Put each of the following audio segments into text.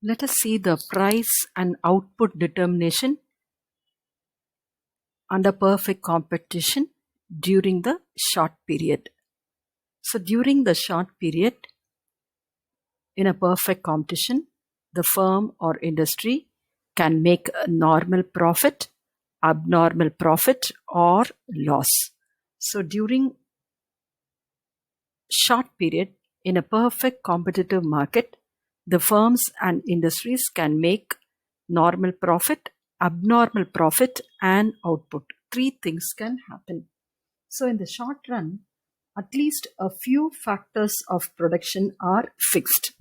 Let us see the price and output determination under perfect competition during the short period. So during the short period, in a perfect competition, the firm or industry can make a normal profit, abnormal profit, or loss. So during short period, in a perfect competitive market, the firms and industries can make normal profit, abnormal profit, and output. Three things can happen. So in the short run, at least a few factors of production are fixed.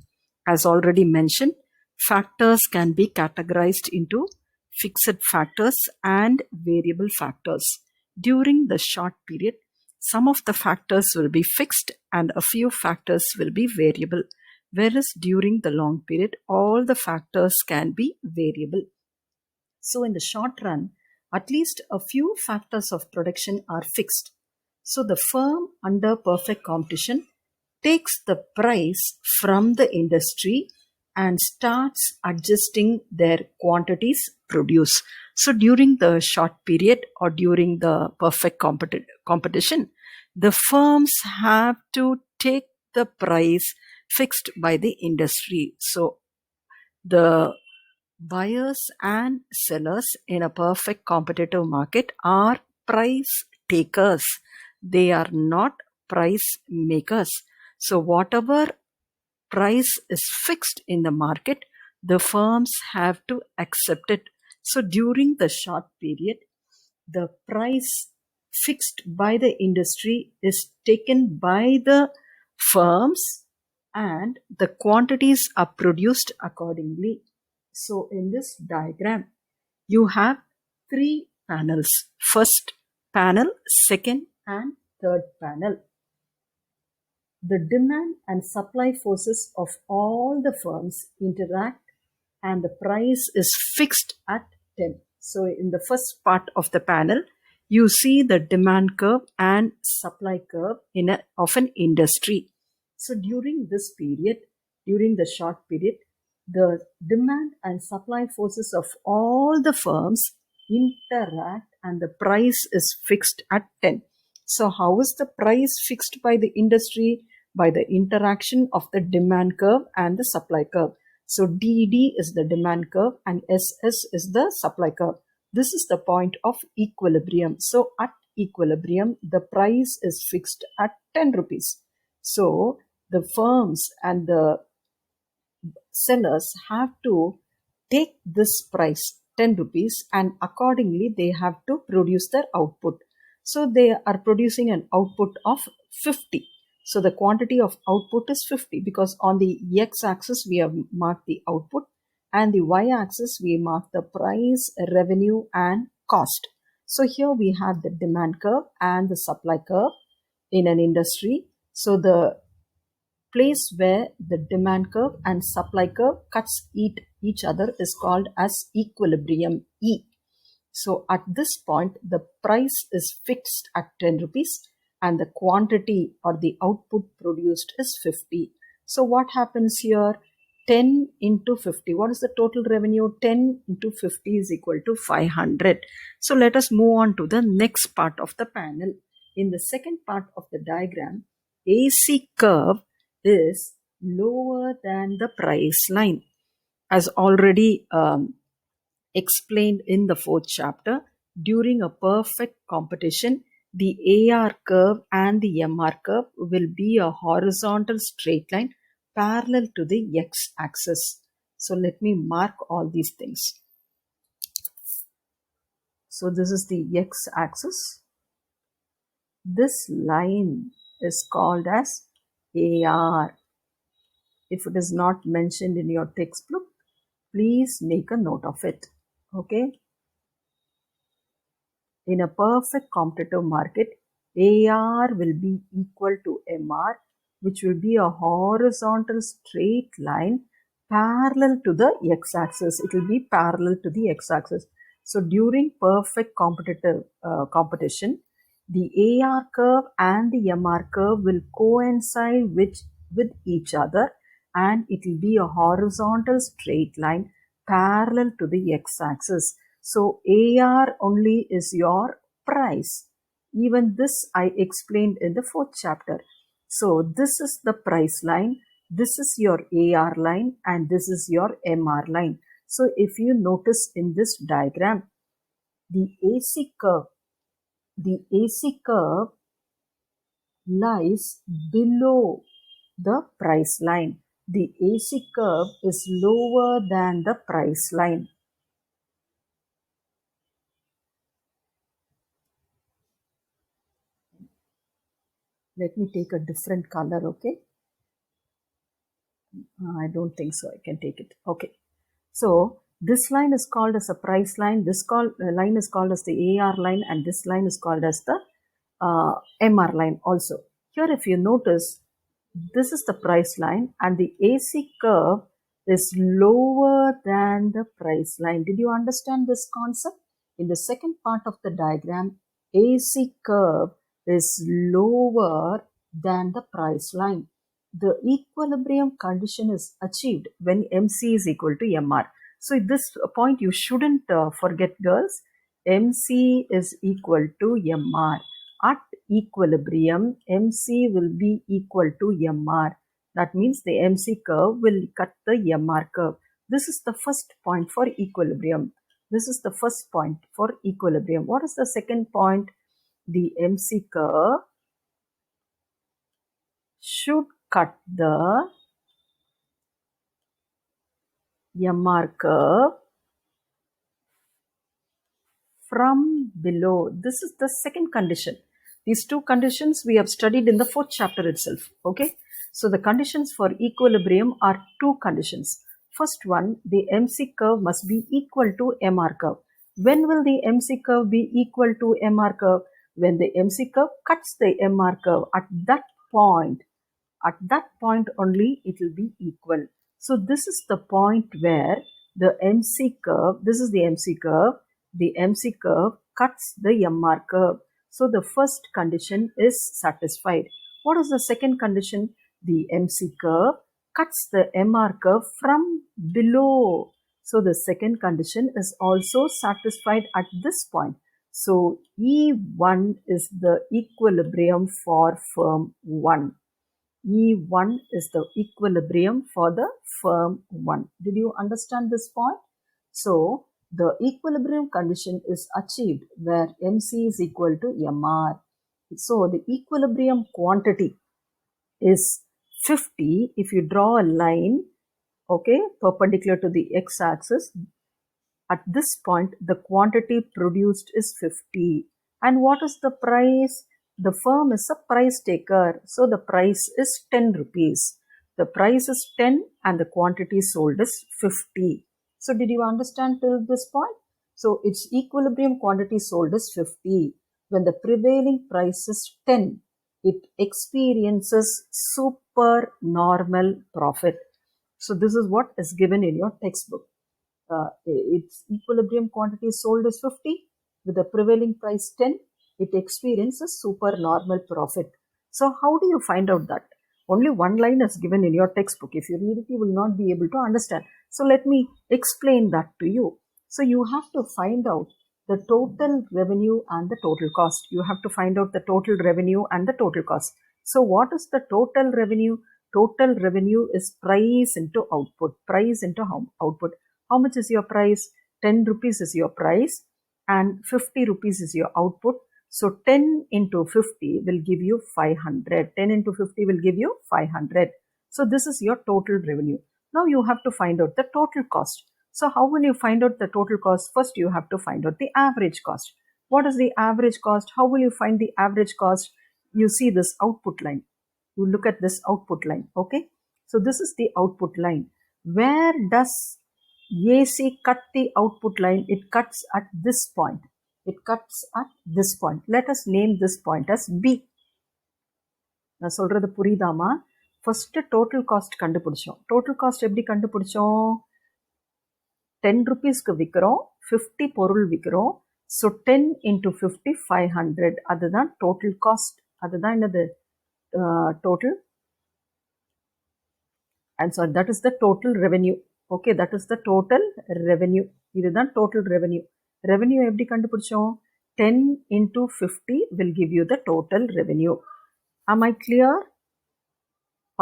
As already mentioned, factors can be categorized into fixed factors and variable factors. During the short period, some of the factors will be fixed and a few factors will be variable. Whereas during the long period, all the factors can be variable. So in the short run, at least a few factors of production are fixed. So the firm under perfect competition takes the price from the industry and starts adjusting their quantities produced. So during the short period or during the perfect competition, the firms have to take the price fixed by the industry. So the buyers and sellers in a perfect competitive market are price takers. They are not price makers. So whatever price is fixed in the market, the firms have to accept it. So during the short period, the price fixed by the industry is taken by the firms and the quantities are produced accordingly. So in this diagram, you have three panels. First panel, second and third panel. The demand and supply forces of all the firms interact and the price is fixed at 10. So in the first part of the panel, you see the demand curve and supply curve of an industry. So during this period, during the short period, the demand and supply forces of all the firms interact and the price is fixed at 10. So how is the price fixed by the industry? By the interaction of the demand curve and the supply curve. So DD is the demand curve and SS is the supply curve. This is the point of equilibrium. So at equilibrium, the price is fixed at 10 rupees. So the firms and the sellers have to take this price 10 rupees and accordingly they have to produce their output. So they are producing an output of 50. So the quantity of output is 50 because on the x-axis we have marked the output and the y-axis we mark the price, revenue and cost. So here we have the demand curve and the supply curve in an industry. So the place where the demand curve and supply curve cuts each other is called as equilibrium E. So at this point, the price is fixed at 10 rupees and the quantity or the output produced is 50. So what happens here? 10 into 50. What is the total revenue? 10 into 50 is equal to 500. So let us move on to the next part of the panel. In the second part of the diagram, AC curve is lower than the price line. As already explained in the fourth chapter, during a perfect competition, the AR curve and the MR curve will be a horizontal straight line parallel to the x-axis. So let me mark all these things. So this is the x-axis. This line is called as AR. If it is not mentioned in your textbook, please make a note of it. Okay. In a perfect competitive market, AR will be equal to MR, which will be a horizontal straight line parallel to the x-axis. It will be parallel to the x-axis. So during perfect competitive competition, the AR curve and the MR curve will coincide with each other and it will be a horizontal straight line parallel to the x-axis. So AR only is your price. Even this I explained in the 4th chapter. So this is the price line, this is your AR line, and this is your MR line. So if you notice in this diagram, the AC curve lies below the price line. The AC curve is lower than the price line. Let me take a different color, okay? I don't think so. I can take it. Okay. So this line is called as a price line. This line is called as the AR line, and this line is called as the MR line also. Here, if you notice, this is the price line, and the AC curve is lower than the price line. Did you understand this concept? In the second part of the diagram, AC curve is lower than the price line. The equilibrium condition is achieved when MC is equal to MR. So this point you shouldn't forget, girls. MC is equal to MR. At equilibrium, MC will be equal to MR. That means the MC curve will cut the MR curve. This is the first point for equilibrium. This is the first point for equilibrium. What is the second point? The MC curve should cut the MR curve from below. This is the second condition. These two conditions we have studied in the 4th chapter itself. Okay. So the conditions for equilibrium are two conditions. First one, the MC curve must be equal to MR curve. When will the MC curve be equal to MR curve? When the MC curve cuts the MR curve. At that point only it will be equal. So this is the point where the MC curve, this is the MC curve, the MC curve cuts the MR curve. So the first condition is satisfied. What is the second condition? The MC curve cuts the MR curve from below. So the second condition is also satisfied at this point. So E1 is the equilibrium for firm 1. E1 is the equilibrium for the firm 1. Did you understand this point? So, the equilibrium condition is achieved where MC is equal to MR. So, the equilibrium quantity is 50 if you draw a line, okay, perpendicular to the x-axis. At this point, the quantity produced is 50. And what is the price? The firm is a price taker. So the price is 10 rupees. The price is 10 and the quantity sold is 50. So did you understand till this point? So its equilibrium quantity sold is 50. When the prevailing price is 10, it experiences super normal profit. So this is what is given in your textbook. Its equilibrium quantity sold is 50. With the prevailing price 10, it experiences super normal profit. So how do you find out that? Only one line is given in your textbook. If you read it, you will not be able to understand. So let me explain that to you. So you have to find out the total revenue and the total cost. You have to find out the total revenue and the total cost. So what is the total revenue? Total revenue is price into output. Price into output. How much is your price? 10 rupees is your price and 50 rupees is your output. So 10 into 50 will give you 500. 10 into 50 will give you 500. So this is your total revenue. Now you have to find out the total cost. So how will you find out the total cost? First you have to find out the average cost. What is the average cost? How will you find the average cost? You see this output line. You look at this output line. Okay. So this is the output line. Where does AC cut the output line? It cuts at this point. It cuts at this point. Let us name this point as B. நான் சொல்றது புரியுதாமா? First total cost கண்டுபிடிச்சோம். Total cost எப்படி கண்டுபிடிச்சோம்? 10 rupeesக்கு விக்கிறோம், 50 பொருள் விக்கிறோம். So 10 into 50, 500. அதுதான் total cost. அதுதான் என்னது? Total and so that is the total revenue. Okay, that is the total revenue. இதுதான் total revenue. Revenue எப்படி கண்டுபிடிச்சோம்? 10 into 50 will give you the total revenue. Am I clear?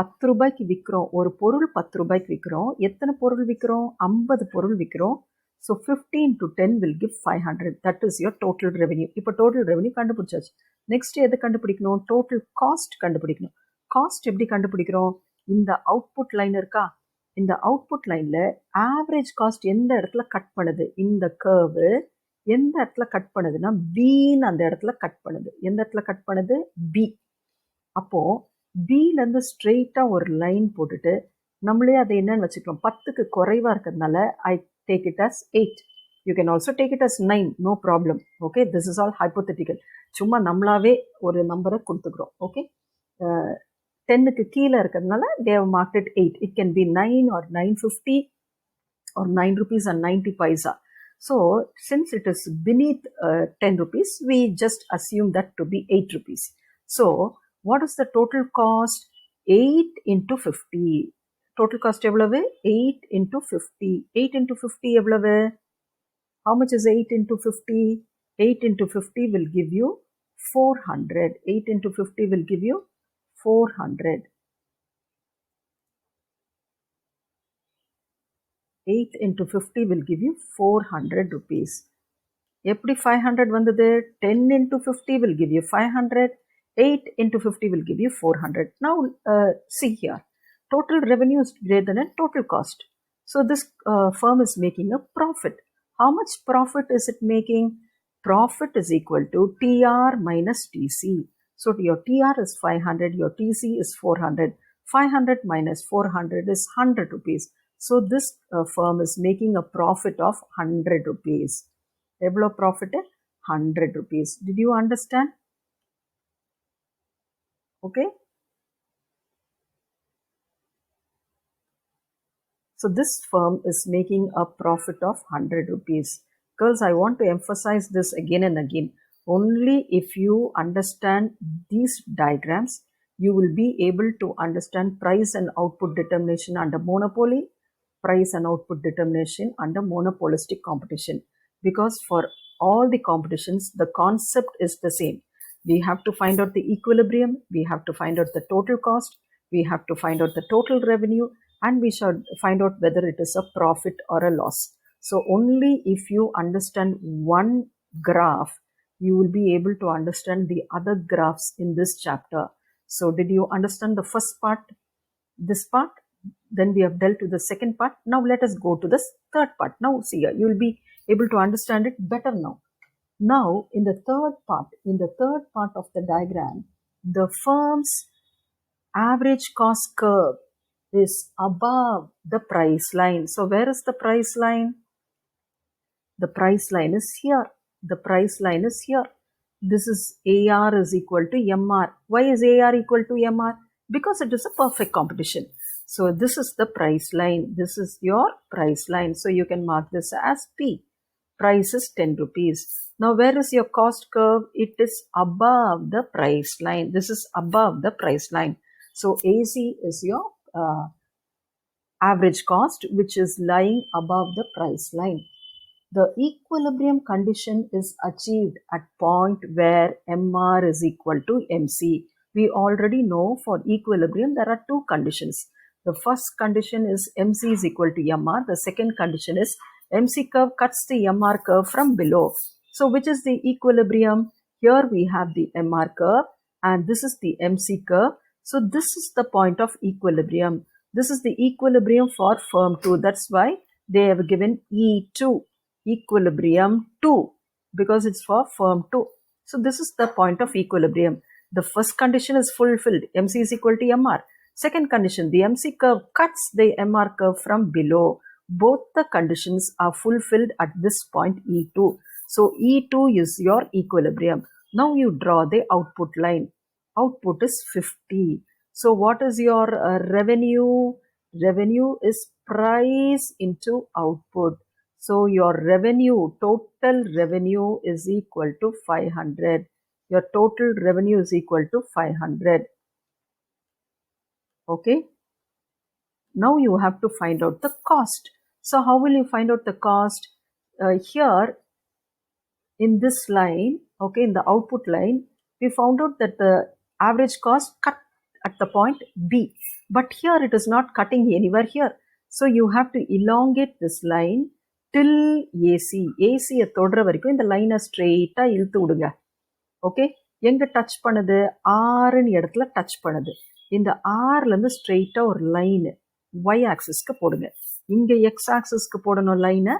10 ரூபாய்க்கு விற்கிறோம், ஒரு பொருள் 10 ரூபாய்க்கு விற்கிறோம். எத்தனை பொருள் விற்கிறோம்? 50 பொருள் விற்கிறோம். So 50 into 10 will give 500. That is your total revenue. இப்போ total revenue கண்டுபிடிச்சாச்சு. நெக்ஸ்ட் எது கண்டுபிடிக்கணும்? total cost கண்டுபிடிக்கணும். காஸ்ட் எப்படி கண்டுபிடிக்கிறோம்? இந்த அவுட்புட் லைன் இருக்கா, இந்த அவுட்புட் லைன்ல ஆவரேஜ் காஸ்ட் எந்த இடத்துல கட் பண்ணுது, இந்த கர்வு எந்த இடத்துல கட் பண்ணுதுன்னா பின்னு அந்த இடத்துல கட் பண்ணுது. எந்த இடத்துல கட் பண்ணுது? பி. அப்போ பிலேருந்து ஸ்ட்ரெயிட்டாக ஒரு லைன் போட்டுட்டு நம்மளே அதை என்னன்னு வச்சுக்கிறோம், 10க்கு குறைவாக இருக்கிறதுனால I take it as 8. You can also take it as 9, no problem. Okay, this is all hypothetical. சும்மா நம்மளாவே ஒரு நம்பரை கொடுத்துக்கிறோம். ஓகே, 10க்கு கீழே இருக்கிறதுனால they have marked it 8. It can be 9 or 950 or 9 rupees and 90 paisa. So since it is beneath 10 rupees, we just assume that to be 8 rupees. So what is the total cost? 8 into 50. Total cost எவ்வளவு? 8 into 50. 8 into 50 எவ்வளவு? How much is 8 into 50? 8 into 50 will give you 400. 8 into 50 will give you 400. 8 into 50 will give you 400 rupees. எப்படி 500 வந்தது? 10 into 50 will give you 500. 8 into 50 will give you 400. Now see here, total revenue is greater than total cost. So this firm is making a profit. How much profit is it making? Profit is equal to TR minus TC. So your TR is 500, your TC is 400. 500 minus 400 is 100 rupees. So this firm is making a profit of 100 rupees. எவ்வளோ profit? 100 rupees. Did you understand? Okay. So this firm is making a profit of 100 rupees. Girls, I want to emphasize this again and again. Only if you understand these diagrams, you will be able to understand price and output determination under monopoly, price and output determination under monopolistic competition. Because for all the competitions, the concept is the same. We have to find out the equilibrium, we have to find out the total cost, we have to find out the total revenue, and we should find out whether it is a profit or a loss. So only if you understand one graph, you will be able to understand the other graphs in this chapter. So did you understand the first part, this part? Then we have dealt with the second part. Now let us go to the third part. Now see here, you will be able to understand it better now. Now in the third part of the diagram, the firm's average cost curve is above the price line. So where is the price line? The price line is here. The price line is here. This is AR is equal to MR. Why is AR equal to MR? Because it is a perfect competition. So this is the price line. This is your price line. So you can mark this as P. Price is 10 rupees. Now where is your cost curve? It is above the price line. This is above the price line. So AC is your average cost, which is lying above the price line. The equilibrium condition is achieved at point where MR is equal to MC. We already know for equilibrium there are two conditions. The first condition is MC is equal to MR. The second condition is MC curve cuts the MR curve from below. So which is the equilibrium? Here we have the MR curve and this is the MC curve. So this is the point of equilibrium. This is the equilibrium for firm 2. That's why they have given E2, equilibrium 2, because it's for firm 2. So this is the point of equilibrium. The first condition is fulfilled. MC is equal to MR. Second condition, the MC curve cuts the MR curve from below. Both the conditions are fulfilled at this point E2. So E2 is your equilibrium. Now you draw the output line. Output is 50. So what is your revenue? Revenue is price into output. So your revenue, total revenue is equal to 500. Your total revenue is equal to 500. Okay. Now you have to find out the cost. So how will you find out the cost? Here in this line, okay, in the output line, we found out that the average cost cut at the point B. But here it is not cutting anywhere here. So you have to elongate this line till AC. AC தொடுற வரைக்கும் இந்த லைனை ஸ்ட்ரெயிட்டா இழுத்து விடுங்க. Okay, எங்க touch பண்ணுது? ஆறுன்னு இடத்துல டச் பண்ணுது. இந்த ஆறுலேருந்து ஸ்ட்ரெயிட்டா ஒரு லைனு ஒய் ஆக்சிஸ்க்கு போடுங்க. இங்க எக்ஸ் ஆக்சிஸ்க்கு போடணும் லைனை,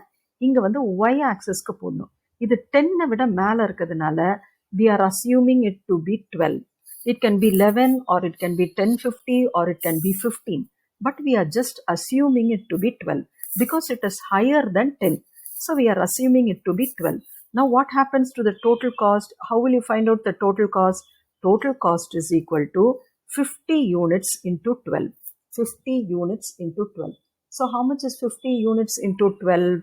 இங்க வந்து ஒய் ஆக்சிஸ்க்கு போடணும். இது 10 விட மேல இருக்கிறதுனால we are assuming it to be 12. It can be 11 or it can be 1050 or it can be 15. But we are just assuming it to be 12 because it is higher than 10. So we are assuming it to be 12. Now what happens to the total cost? How will you find out the total cost? Total cost is equal to 50 units into 12. 50 units into 12. So how much is 50 units into 12?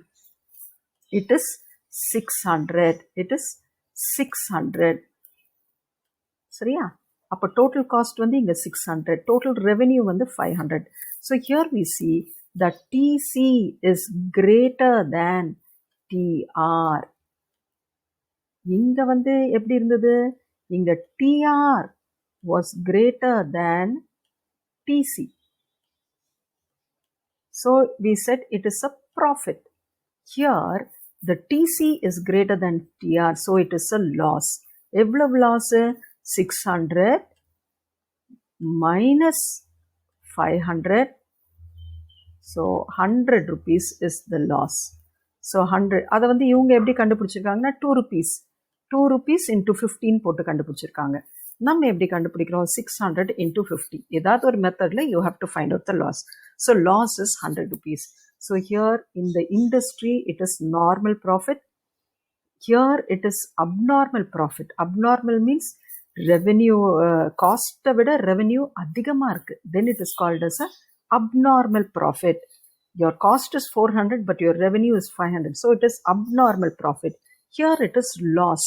It is 600. It is 600. சரியா? அப்போ total cost வந்து இங்க 600. Total revenue வந்து 500. So here we see that TC is greater than TR. இங்க வந்து எப்படி இருந்தது? இங்க TR was greater than TC. So we said it is a profit. Here the TC is greater than TR, so it is a loss. எவ்வளவு loss? 600 minus 500. So 100 rupees is the loss. So 100. அதை வந்து இவங்க எப்படி கண்டுபிடிச்சிருக்காங்கன்னா 2 rupees. 2 rupees into 15 போட்டு கண்டுபிடிச்சிருக்காங்க. நம்ம எப்படி கண்டுபிடிக்கிறோம்? 600 into 50. ஏதாவது ஒரு மெத்தட்ல you have to find out the loss. So loss is 100 rupees. So here in the industry it is normal profit. Here it is abnormal profit. Abnormal means revenue cost விட revenue அதிகமா இருக்கு. Then it is called as a abnormal profit. Your cost is 400 but your revenue is 500. So it is abnormal profit. Here it is loss.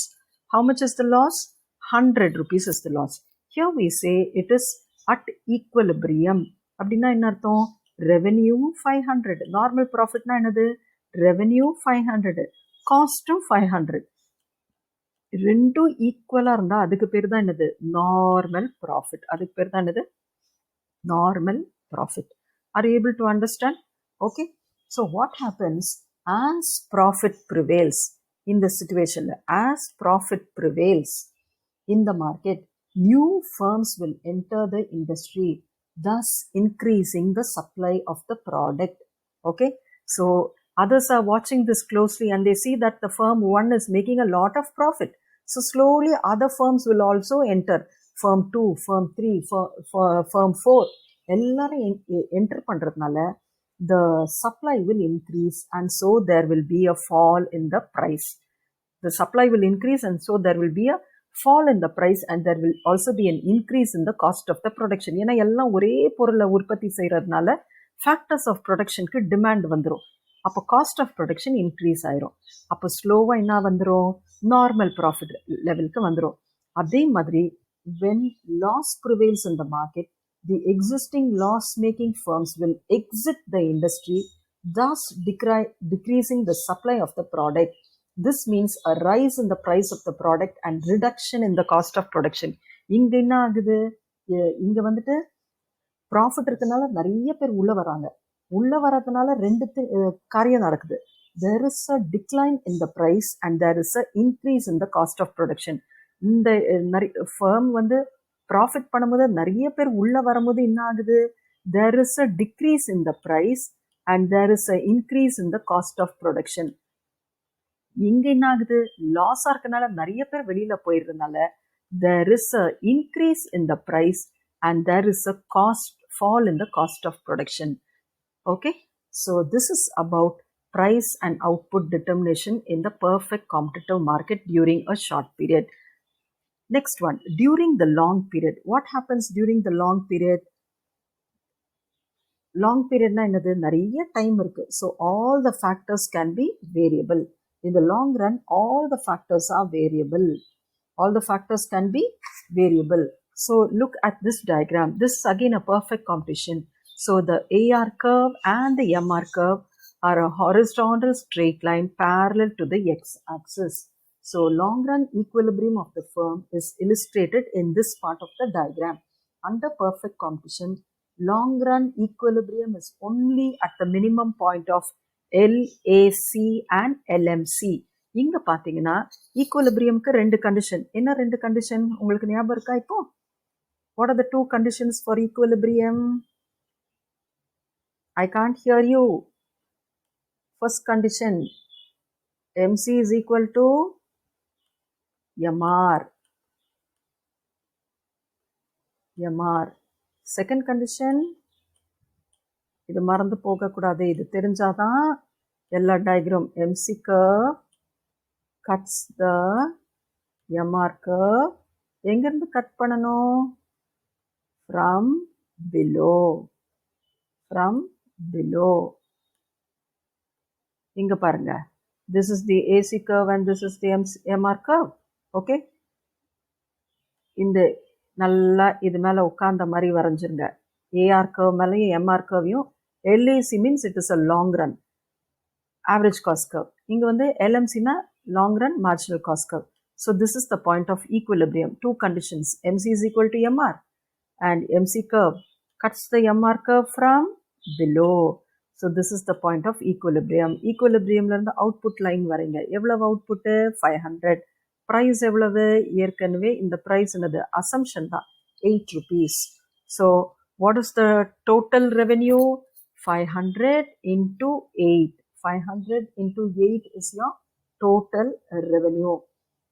How much is the loss? 100 rupees is the loss. Here we say it is at equilibrium. அப்படின்னா என்ன அர்த்தம்? Revenue 500. Normal profitனா என்னது? Revenue 500. Cost 500. ரெண்டும் ஈக்குவலா இருந்தா அதுக்கு பேர் தான் என்னது? Normal profit. அதுக்கு பேர் தான் என்னது? Normal profit. Are you able to understand? Okay. So what happens as profit prevails in the situation? As profit prevails in the market, new firms will enter the industry, thus increasing the supply of the product. Okay. So others are watching this closely and they see that the firm 1 is making a lot of profit. So slowly other firms will also enter. Firm 2, firm 3, firm 4. எல்லாரும் enter பண்றதுனால the supply will increase and so there will be a fall in the price. The supply will increase and so there will be a fall in the price and there will also be an increase in the cost of the production. ஏன்னா எல்லாம் ஒரே பொருளை உற்பத்தி செய்யறதுனால factors of productionக்கு demand வந்துரும். அப்போ cost of production increase ஆயிரும். அப்போ ஸ்லோவாக என்ன வந்துடும்? நார்மல் ப்ராஃபிட் லெவலுக்கு வந்துடும். அதே மாதிரி when loss prevails in the market, the existing loss-making firms will exit the industry, thus decreasing the supply of the product. This means a rise in the price of the product and reduction in the cost of production. இங்க என்ன ஆகுது? இங்க வந்துட்டு profit இருக்கனால நிறைய பேர் உள்ள வராங்க. உள்ள வரதுனால ரெண்டு காரியம் நடக்குது. There is a decline in the price and there is a increase in the cost of production. இந்த ஃபர்ம் வந்து ப்ராஃபிட் பண்ணும்போது நிறைய பேர் உள்ள வரும்போது என்ன ஆகுது? There is a decrease in the price and there is a increase in the cost of production. இங்க என்ன ஆகுது? லாஸா இருக்கனால நிறைய பேர் வெளியில போயிடுறதுனால there is a increase in the price and there is a fall in the cost of production. Okay, so this is about price and output determination in the perfect competitive market during a short period. Next one, during the long period. What happens during the long period? Long period na enadhu? Nariya time irukku. So all the factors can be variable. In the long run, all the factors are variable. All the factors can be variable. So look at this diagram. This is again a perfect competition. So the AR curve and the MR curve are a horizontal straight line parallel to the x-axis. So long run equilibrium of the firm is illustrated in this part of the diagram. Under perfect competition, long run equilibrium is only at the minimum point of LAC and LMC. இங்க பாத்தீங்கன்னா ஈக்குவலிபிரியம்க்கு ரெண்டு condition. என்ன ரெண்டு condition உங்களுக்கு ஞாபகம் இருக்கா இப்போ? What are the two conditions for equilibrium? I can't hear you. First condition, MC is equal to MR. MR. Second condition, இது மறந்து போகக்கூடாது, இது தெரிஞ்சாதான் எல்லா diagram. MC curve cuts the MR curve. எங்கிருந்து கட் பண்ணணும்? From below. From below. இங்க பாருங்க. This is the AC curve and this is the MR curve. Okay. இந்த நல்லா இது மேல உட்கார்ந்த மாதிரி வரைஞ்சிருங்க. AR curve மேலையும் MR curveயும். LAC means it is a long run average cost curve. இங்க வந்து LMC na long run marginal cost curve. So this is the point of equilibrium. Two conditions. MC is equal to MR and MC curve cuts the MR curve from below. So this is the point of equilibrium. Equilibriumல இருந்து output line வரைங்க. எவ்வளவு output? 500. Price எவ்வளவு? ஏற்கனவே இந்த price என்னது? Assumption தான். 8 rupees. So what is the total revenue? 500 into 8. 500 into 8 is your total revenue.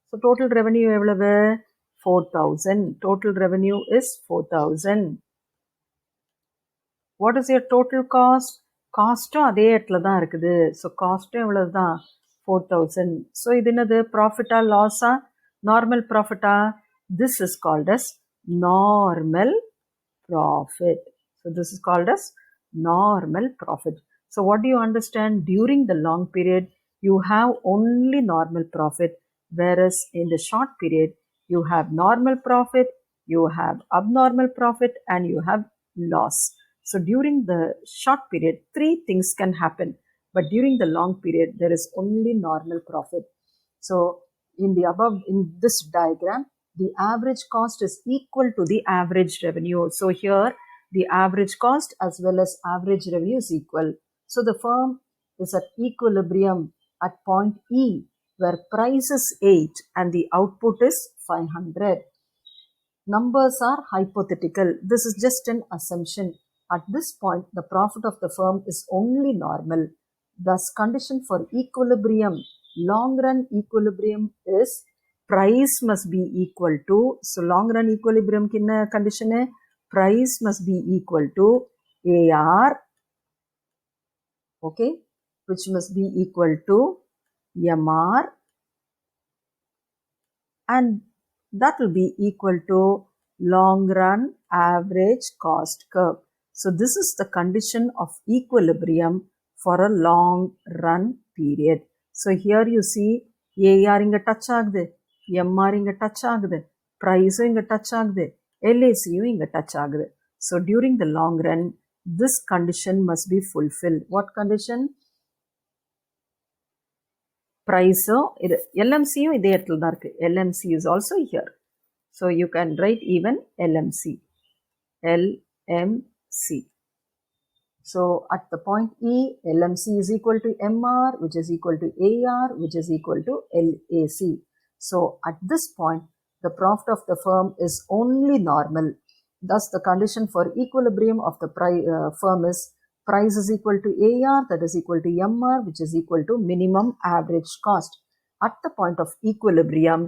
So total revenue எவ்வளவு? 4,000. Total revenue is 4,000. What is your total cost? காஸ்ட்டும் அதே இடத்துல தான் இருக்குது. ஸோ காஸ்ட்டும் எவ்வளவு தான்? 4,000. ஸோ இது என்னது? ப்ராஃபிட்டா லாஸா? நார்மல் ப்ராஃபிட்டா? This is called as normal profit. So this is called as normal profit. So what do you understand? During the long period you have only normal profit, whereas in the short period you have normal profit, you have abnormal profit and you have loss. So during the short period, three things can happen. But during the long period, there is only normal profit. So in this diagram, the average cost is equal to the average revenue. So here, the average cost as well as average revenue is equal. So the firm is at equilibrium at point E, where price is 8 and the output is 500. Numbers are hypothetical. This is just an assumption. At this point, the profit of the firm is only normal. Thus, condition for equilibrium, long run equilibrium is price must be equal to, so long run equilibrium kinna condition hai? Price must be equal to AR, okay, which must be equal to MR, and that will be equal to long run average cost curve. So this is the condition of equilibrium for a long run period. So here you see AR inga touch agudhu, MR inga touch agudhu, price inga touch agudhu, LAC inga touch agudhu. So during the long run, this condition must be fulfilled. What condition? Price LMC இதே இடத்துல தான் இருக்கு. LMC is also here. So you can write even LMC. LMC. So at the point E, LMC is equal to MR, which is equal to AR, which is equal to LAC. So at this point, the profit of the firm is only normal. Thus, the condition for equilibrium of the firm is price is equal to AR, that is equal to MR, which is equal to minimum average cost. At the point of equilibrium,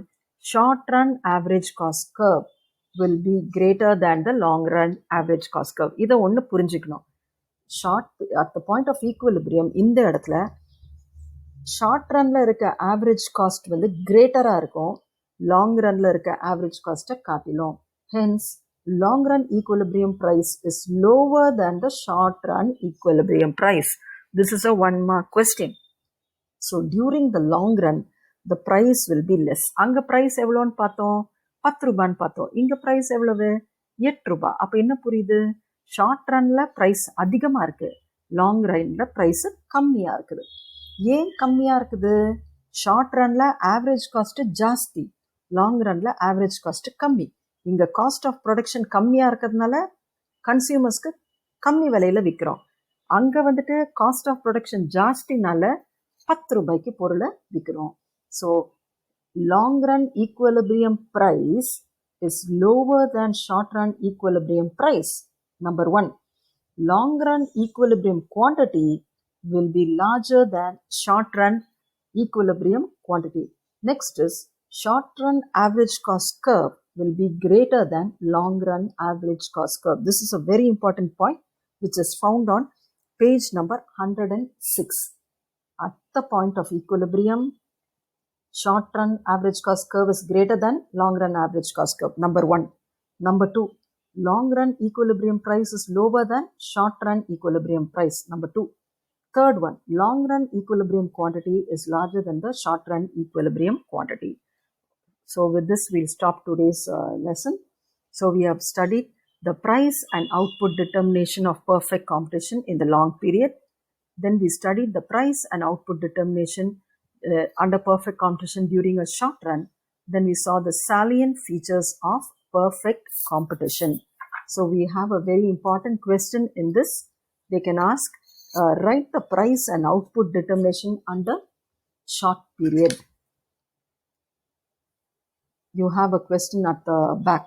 short run average cost curve will be greater than the long run average cost curve. இதை ஒன்று புரிஞ்சுக்கணும். At the point of equilibrium, இந்த இடத்துல short ரன்ல இருக்க average cost வந்து கிரேட்டரா இருக்கும், long ரன்ல இருக்க average காஸ்ட்டை காட்டிலும். Hence long run equilibrium price is lower than the short run equilibrium price. This is a 1 mark question. So during the long run, the price will be less. அங்க price எவ்வளோன்னு பார்த்தோம்? 10 ரூபான்னு பார்த்தோம். இங்க price எவ்வளவு? 8 ரூபாய். அப்ப என்ன புரியுது? ஷார்ட் ரன்ல ப்ரைஸ் அதிகமாக இருக்குது, லாங் ரன்னில் ப்ரைஸு கம்மியாக இருக்குது. ஏன் கம்மியாக இருக்குது? ஷார்ட் ரன்ல ஆவரேஜ் காஸ்ட்டு ஜாஸ்தி, லாங் ரன்ல ஆவரேஜ் காஸ்ட்டு கம்மி. இங்கே காஸ்ட் ஆஃப் ப்ரொடக்ஷன் கம்மியாக இருக்கிறதுனால கன்சியூமர்ஸ்க்கு கம்மி விலையில் விற்கிறோம். அங்கே வந்துட்டு காஸ்ட் ஆஃப் ப்ரொடக்ஷன் ஜாஸ்தினால 10 ரூபாய்க்கு பொருளை விற்கிறோம். So long run equilibrium price is lower than short run equilibrium price. Number 1, long run equilibrium quantity will be larger than short run equilibrium quantity. Next is short run average cost curve will be greater than long run average cost curve. This is a very important point which is found on page number 106. At the point of equilibrium, short run average cost curve is greater than long run average cost curve. Number 1. Number 2, long run equilibrium price is lower than short run equilibrium price. Number 2. Third one, long run equilibrium quantity is larger than the short run equilibrium quantity. So with this we'll stop today's lesson. So we have studied the price and output determination of perfect competition in the long period. Then we studied the price and output determination under perfect competition during a short run. Then we saw the salient features of perfect competition. So we have a very important question in this. They can ask, write the price and output determination under short period. You have a question at the back.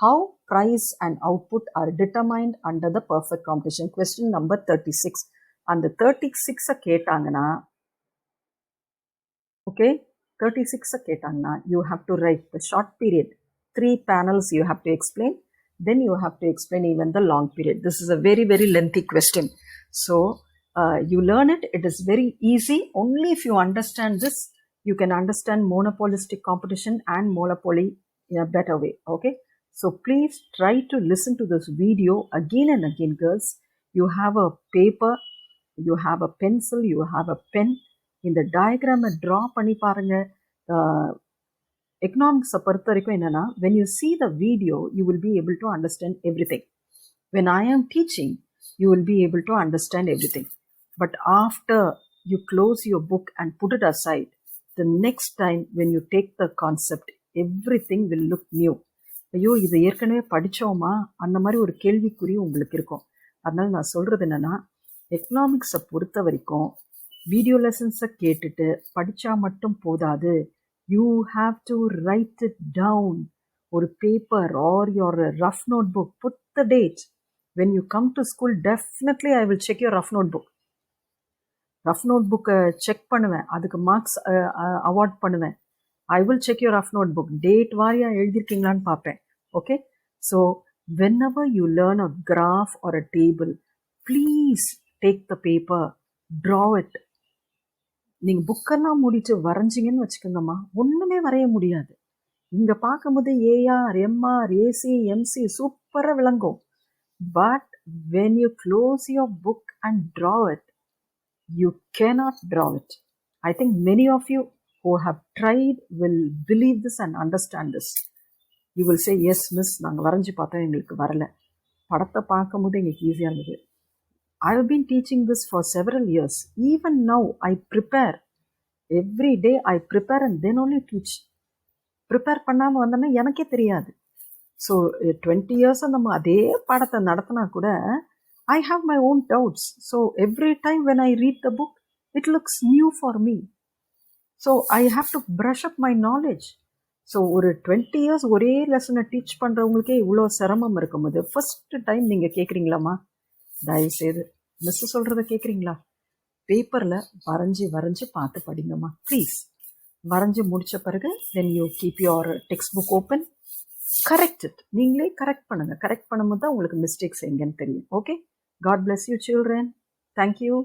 How price and output are determined under the perfect competition? Question number 36. And the 36 கேட்டாங்கன்னா, okay, 36 கேட்டாங்கன்னா, you have to write the short period. 3 panels you have to explain. Then you have to explain even the long period. This is a very, very lengthy question. So you learn it. It is very easy. Only if you understand this, you can understand monopolistic competition and monopoly in a better way. Okay. So please try to listen to this video again and again, girls. You have a paper, you have a pencil, you have a pen. In the diagram, draw பண்ணி பாருங்க. எக்கனாமிக்ஸை பொறுத்த வரைக்கும் என்னன்னா, when you see the video, you will be able to understand everything. When I am teaching, you will be able to understand everything. But after you close your book and put it aside, the next time when you take the concept, everything will look new. ஐயோ இது ஏற்கனவே படித்தோமா அந்த மாதிரி ஒரு கேள்விக்குறி உங்களுக்கு இருக்கும். அதனால நான் சொல்கிறது என்னென்னா, எக்கனாமிக்ஸை பொறுத்த வரைக்கும் வீடியோ லெசன்ஸை கேட்டுட்டு படித்தா மட்டும் போதாது. You have to write it down. Or paper or your rough notebook. Put the date. When you come to school, definitely I will check your rough notebook. Rough notebook check பண்ணுவேன், அதுக்கு marks award பண்ணுவேன். I will check your rough notebook. Date வாரியா எழுதிருக்கீங்களான்னு பார்ப்பேன். Okay. So whenever you learn a graph or a table, please take the paper, draw it. நீங்கள் புக்கெல்லாம் முடிச்சு வரைஞ்சிங்கன்னு வச்சுக்கோங்கம்மா, ஒன்றுமே வரைய முடியாது. இங்கே பார்க்கும்போது ஏஆர், எம்ஆர், ஏசி, எம்சி சூப்பராக விளங்கும். But when you close your book and draw it, you cannot draw it. I think many of you who have tried will believe this and understand this. You will say, yes miss, நாங்கள் வரைஞ்சி பார்த்தோம், எங்களுக்கு வரல. படத்தை பார்க்கும்போது எங்களுக்கு ஈஸியாக இருந்தது. I have been teaching this for several years. Even now, I prepare. Every day I prepare and then only teach. Prepare பண்ணாமல் வந்தோன்னா எனக்கே தெரியாது. ஸோ 20 years நம்ம அதே பாடத்தை நடத்தினா கூட I have my own doubts. So every time when I read the book, it looks new for me. So I have to brush up my knowledge. So ஒரு 20 years ஒரே லெசனை டீச் பண்ணுறவங்களுக்கே இவ்வளோ சிரமம் இருக்கும்போது ஃபஸ்ட்டு டைம் நீங்கள் கேட்குறீங்களாம்மா, தயவுசெய்து miss சொல்கிறத கேட்குறீங்களா? பேப்பரில் வரைஞ்சி பார்த்து படிங்கம்மா ப்ளீஸ். வரைஞ்சி முடித்த பிறகு then you keep your textbook open, correct it. நீங்களே கரெக்ட் பண்ணுங்கள். கரெக்ட் பண்ணும்போது தான் உங்களுக்கு மிஸ்டேக்ஸ் எங்கேன்னு தெரியும். Okay. God bless you children. Thank you.